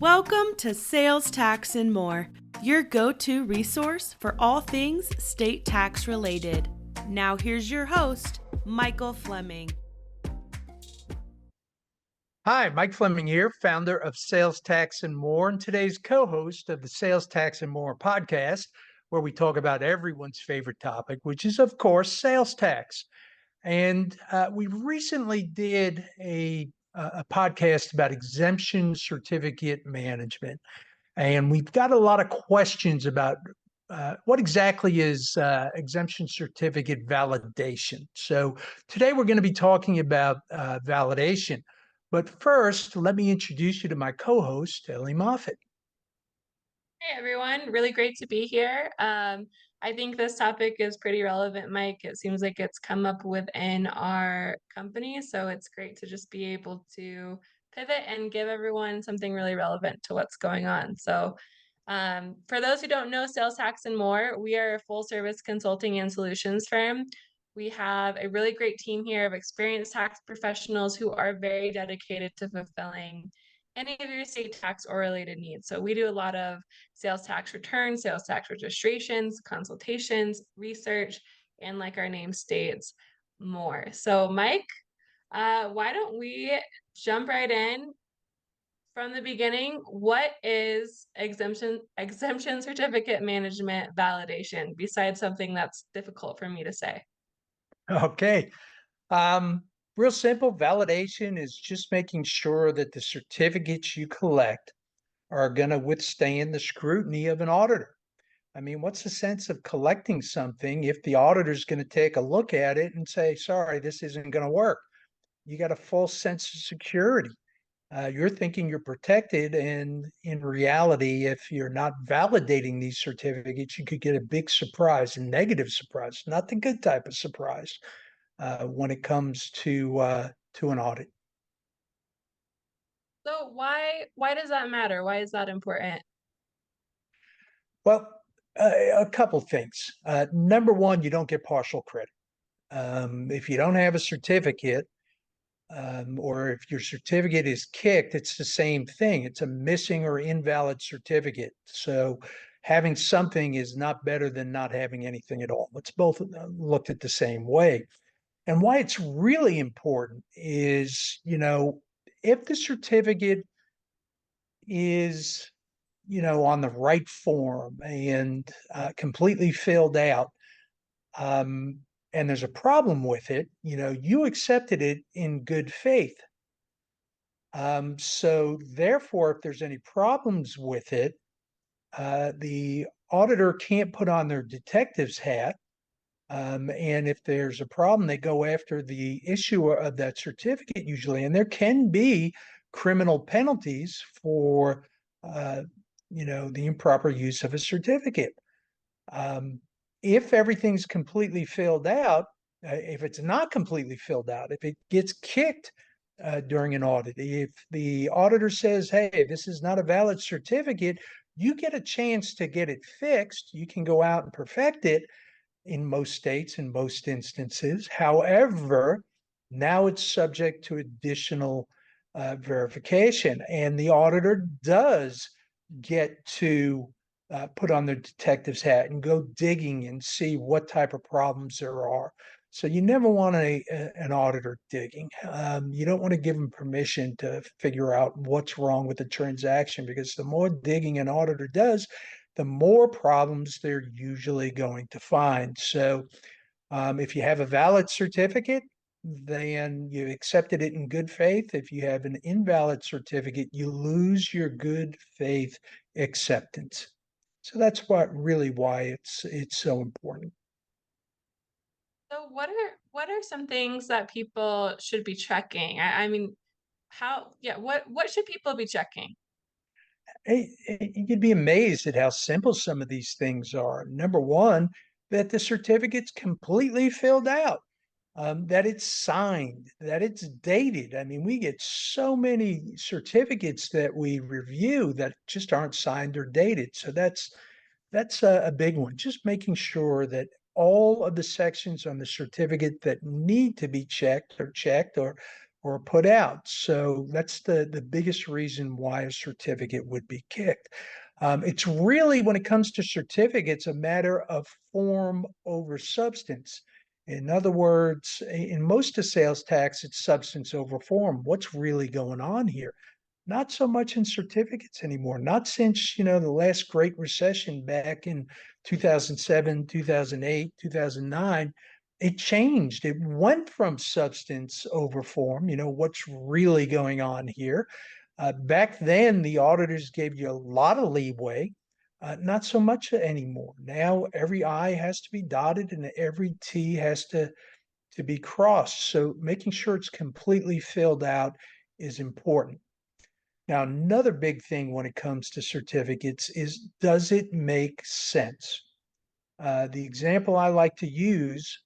Welcome to Sales Tax and More, your go-to resource for all things state tax related. Now here's your host, Michael Fleming. Hi, Mike Fleming here, founder of Sales Tax and More, and today's co-host of the Sales Tax and More podcast, where we talk about everyone's favorite topic, which is, of course, sales tax. And we recently did a podcast about exemption certificate management, and we've got a lot of questions about what exactly is exemption certificate validation. So today we're going to be talking about validation. But first, let me introduce you to my co-host, Ellie Moffat. Hey everyone, really great to be here. I think this topic is pretty relevant, Mike. It seems like it's come up within our company, so it's great to just be able to pivot and give everyone something really relevant to what's going on. So, for those who don't know Sales Tax and More, we are a full service consulting and solutions firm. We have a really great team here of experienced tax professionals who are very dedicated to fulfilling any of your state tax or related needs. So we do a lot of sales tax returns, sales tax registrations, consultations, research, and like our name states, more. So Mike, why don't we jump right in from the beginning? What is exemption certificate management validation, besides something that's difficult for me to say? Okay. Real simple, validation is just making sure that the certificates you collect are going to withstand the scrutiny of an auditor. I mean, what's the sense of collecting something if the auditor's going to take a look at it and say, sorry, this isn't going to work? You got a false sense of security. You're thinking you're protected, and in reality, if you're not validating these certificates, you could get a big surprise, a negative surprise, not the good type of surprise, when it comes to an audit. So why does that matter? Why is that important? Well, a couple things. Number one, you don't get partial credit. If you don't have a certificate, or if your certificate is kicked, it's the same thing. It's a missing or invalid certificate. So having something is not better than not having anything at all. It's both looked at the same way. And why it's really important is, if the certificate is, on the right form and completely filled out, and there's a problem with it, you accepted it in good faith. So therefore, if there's any problems with it, the auditor can't put on their detective's hat. And if there's a problem, they go after the issuer of that certificate usually. And there can be criminal penalties for, the improper use of a certificate. If everything's completely filled out, if it's not completely filled out, if it gets kicked during an audit, if the auditor says, hey, this is not a valid certificate, you get a chance to get it fixed. You can go out and perfect it in most states, in most instances. However, now it's subject to additional verification, and the auditor does get to put on their detective's hat and go digging and see what type of problems there are. So you never want an auditor digging. You don't want to give them permission to figure out what's wrong with the transaction, because the more digging an auditor does, the more problems they're usually going to find. So if you have a valid certificate, then you accepted it in good faith. If you have an invalid certificate, you lose your good faith acceptance. So that's why it's so important. So what are some things that people should be checking? I mean, what should people be checking? You'd be amazed at how simple some of these things are. Number one, that the certificate's completely filled out, that it's signed, that it's dated. I mean, we get so many certificates that we review that just aren't signed or dated. So that's a big one. Just making sure that all of the sections on the certificate that need to be checked, or or put out. So that's the biggest reason why a certificate would be kicked. It's really, when it comes to certificates, a matter of form over substance. In other words, in most of sales tax, it's substance over form. What's really going on here? Not so much in certificates anymore. Not since, the last Great Recession back in 2007, 2008, 2009. It changed. It went from substance over form, what's really going on here. Back then, the auditors gave you a lot of leeway, not so much anymore. Now, every I has to be dotted and every T has to be crossed. So making sure it's completely filled out is important. Now, another big thing when it comes to certificates is, does it make sense? The example I like to use,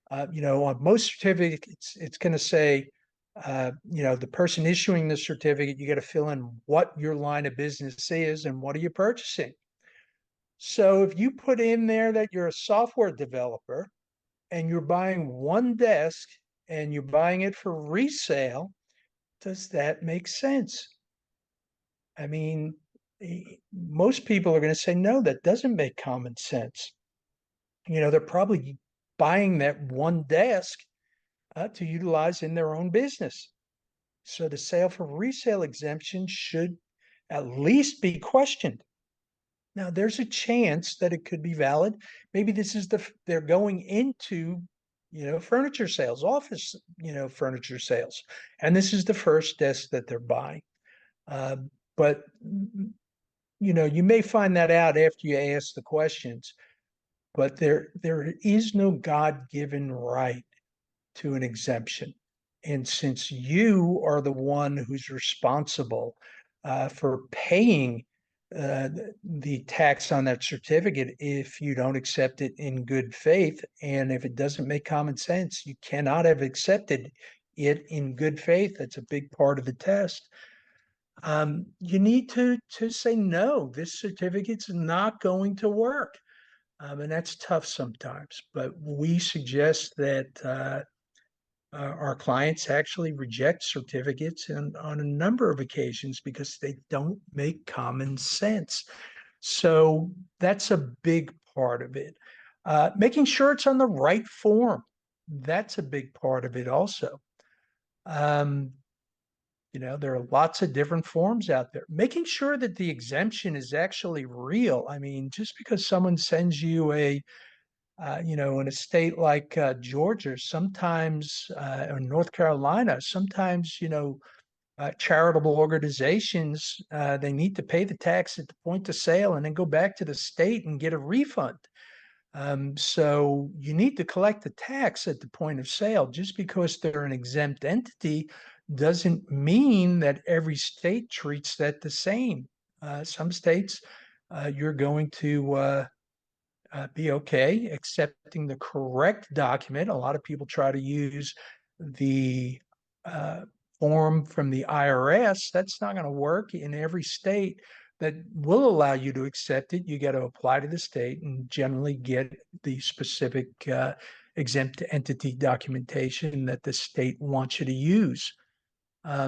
on most certificates, it's going to say, the person issuing the certificate, you got to fill in what your line of business is and what are you purchasing. So if you put in there that you're a software developer and you're buying one desk and you're buying it for resale, does that make sense? I mean, most people are going to say, no, that doesn't make common sense. They're probably buying that one desk to utilize in their own business. So the sale for resale exemption should at least be questioned. Now, there's a chance that it could be valid. Maybe this is they're going into, furniture sales, office, furniture sales, and this is the first desk that they're buying. But you may find that out after you ask the questions. But there is no God-given right to an exemption. And since you are the one who's responsible for paying the tax on that certificate, if you don't accept it in good faith, and if it doesn't make common sense, you cannot have accepted it in good faith. That's a big part of the test. You need to say, no, this certificate's not going to work. And that's tough sometimes, but we suggest that our clients actually reject certificates on a number of occasions because they don't make common sense. So that's a big part of it. Making sure it's on the right form, that's a big part of it also. There are lots of different forms out there. Making sure that the exemption is actually real. I mean, just because someone sends you in a state like Georgia, sometimes, or North Carolina, sometimes, charitable organizations, they need to pay the tax at the point of sale and then go back to the state and get a refund. So you need to collect the tax at the point of sale. Just because they're an exempt entity doesn't mean that every state treats that the same. Some states, you're going to be okay accepting the correct document. A lot of people try to use the form from the IRS. That's not going to work in every state that will allow you to accept it. You got to apply to the state and generally get the specific exempt entity documentation that the state wants you to use.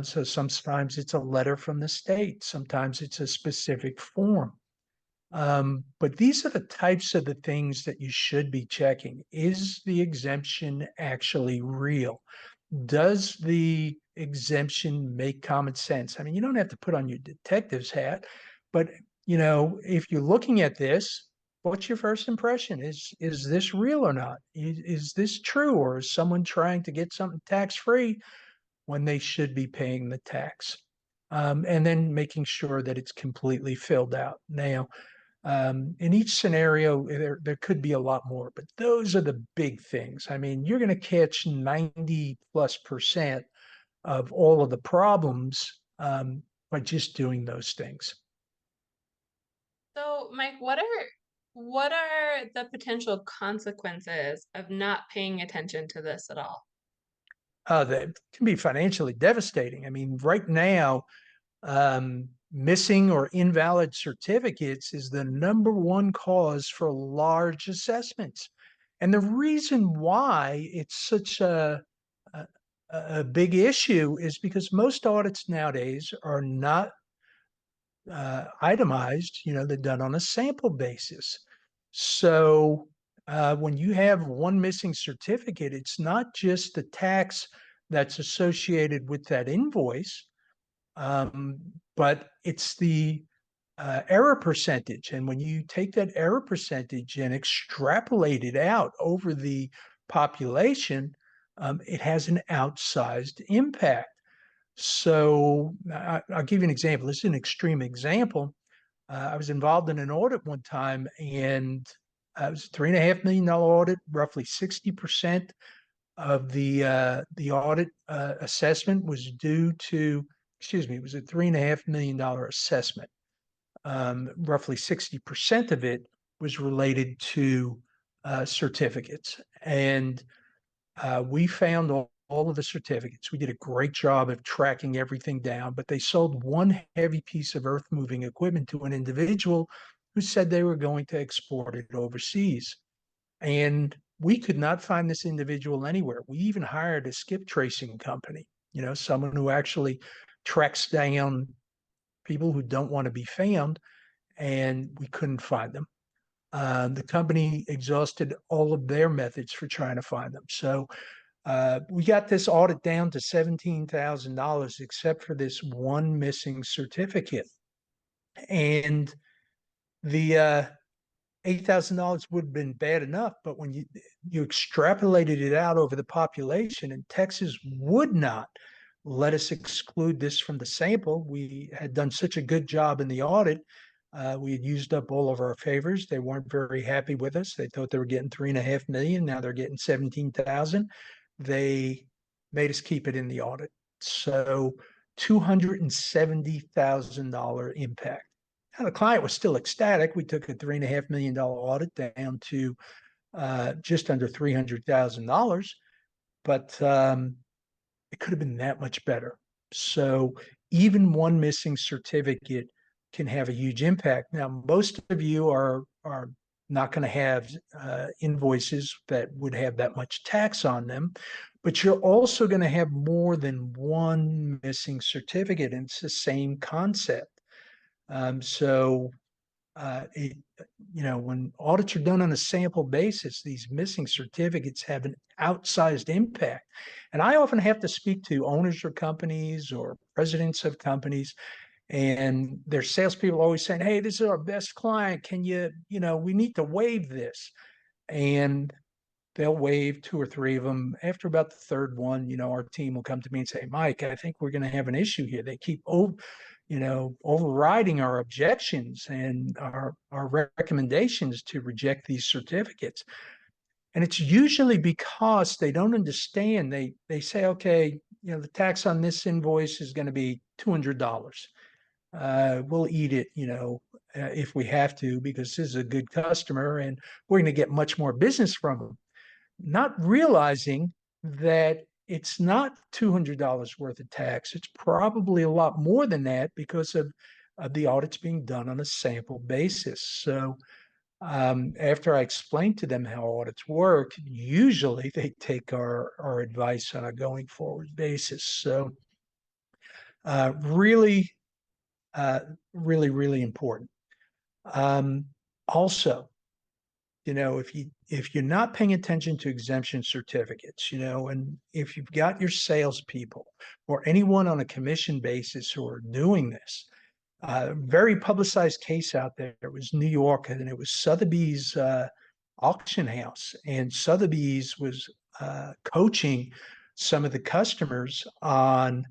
So sometimes it's a letter from the state. Sometimes it's a specific form. But these are the types of the things that you should be checking. Is the exemption actually real? Does the exemption make common sense? I mean, you don't have to put on your detective's hat, but if you're looking at this, what's your first impression? Is this real or not? Is this true, or is someone trying to get something tax-free when they should be paying the tax? And then making sure that it's completely filled out. Now, in each scenario, there could be a lot more, but those are the big things. I mean, you're going to catch 90+% of all of the problems by just doing those things. So, Mike, what are the potential consequences of not paying attention to this at all? That can be financially devastating. I mean, right now, missing or invalid certificates is the #1 cause for large assessments. And the reason why it's such a a big issue is because most audits nowadays are not itemized, they're done on a sample basis. So when you have one missing certificate, it's not just the tax that's associated with that invoice, but it's the error percentage. And when you take that error percentage and extrapolate it out over the population, it has an outsized impact. So I'll give you an example. This is an extreme example. I was involved in an audit one time, and it was a $3.5 million audit. Roughly 60% of the audit assessment was due to, it was a $3.5 million assessment. Roughly 60% of it was related to certificates, and we found all of the certificates. We did a great job of tracking everything down, but they sold one heavy piece of earth moving equipment to an individual who said they were going to export it overseas. And we could not find this individual anywhere. We even hired a skip tracing company, someone who actually tracks down people who don't want to be found, and we couldn't find them. The company exhausted all of their methods for trying to find them. So we got this audit down to $17,000, except for this one missing certificate. And the $8,000 would have been bad enough, but when you extrapolated it out over the population, and Texas would not let us exclude this from the sample. We had done such a good job in the audit. We had used up all of our favors. They weren't very happy with us. They thought they were getting $3.5 million. Now they're getting 17,000. They made us keep it in the audit. So $270,000 impact. Now the client was still ecstatic. We took a $3.5 million audit down to just under $300,000, but it could have been that much better. So even one missing certificate can have a huge impact. Now, most of you are not going to have invoices that would have that much tax on them, but you're also going to have more than one missing certificate, and it's the same concept. When audits are done on a sample basis, these missing certificates have an outsized impact. And I often have to speak to owners of companies or presidents of companies, and their salespeople always saying, "Hey, this is our best client. Can we need to waive this." And they'll waive two or three of them. After about the third one, our team will come to me and say, "Mike, I think we're going to have an issue here. They keep overriding our objections and our recommendations to reject these certificates." And it's usually because they don't understand. They say, "Okay, the tax on this invoice is going to be $200. We'll eat it, if we have to, because this is a good customer and we're going to get much more business from them." Not realizing that it's not $200 worth of tax. It's probably a lot more than that because of the audits being done on a sample basis. So after I explain to them how audits work, usually they take our advice on a going forward basis. So really, really important. Also, if you're not paying attention to exemption certificates, and if you've got your salespeople or anyone on a commission basis who are doing this, very publicized case out there, it was New York, and it was Sotheby's auction house, and Sotheby's was coaching some of the customers on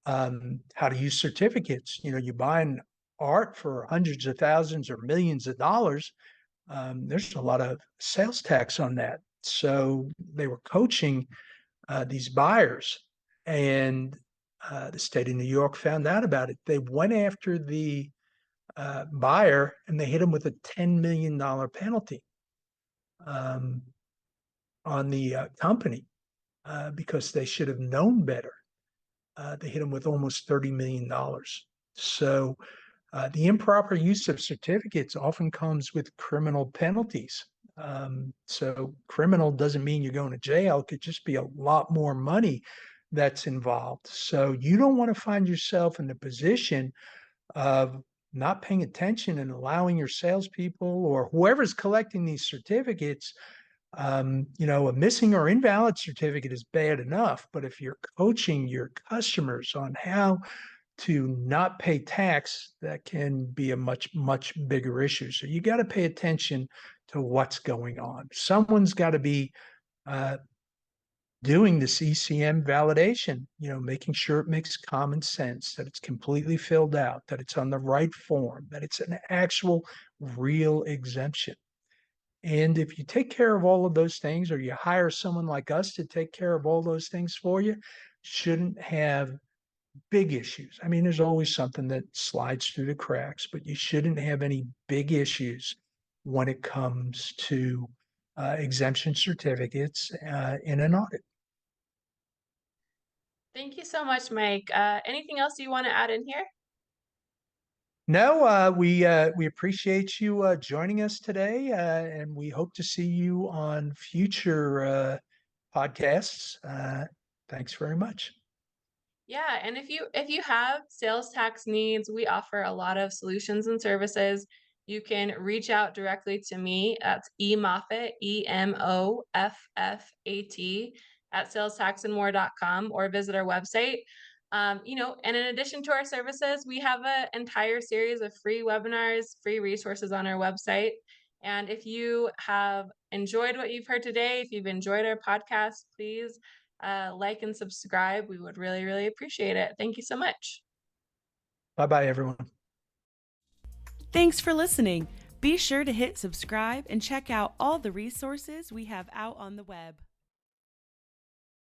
how to use certificates. You buy an art for hundreds of thousands or millions of dollars. There's a lot of sales tax on that. So they were coaching these buyers, and the state of New York found out about it. They went after the buyer, and they hit him with a $10 million penalty on the company because they should have known better. They hit him with almost $30 million. So the improper use of certificates often comes with criminal penalties. So criminal doesn't mean you're going to jail. It could just be a lot more money that's involved. So you don't want to find yourself in the position of not paying attention and allowing your salespeople or whoever's collecting these certificates. A missing or invalid certificate is bad enough, but if you're coaching your customers on how to not pay tax, that can be a much, much bigger issue. So you got to pay attention to what's going on. Someone's got to be doing this ECM validation, making sure it makes common sense, that it's completely filled out, that it's on the right form, that it's an actual real exemption. And if you take care of all of those things, or you hire someone like us to take care of all those things for you, shouldn't have big issues. I mean, there's always something that slides through the cracks, but you shouldn't have any big issues when it comes to exemption certificates in an audit. Thank you so much, Mike. Anything else you want to add in here? No, we appreciate you joining us today, and we hope to see you on future podcasts. Thanks very much. Yeah, and if you have sales tax needs, we offer a lot of solutions and services. You can reach out directly to me. That's Emoffat, EMOFFAT, at salestaxandmore.com, or visit our website. And in addition to our services, we have an entire series of free webinars, free resources on our website. And if you have enjoyed what you've heard today, if you've enjoyed our podcast, please like and subscribe. We would really, really appreciate it. Thank you so much. Bye-bye, everyone. Thanks for listening. Be sure to hit subscribe and check out all the resources we have out on the web.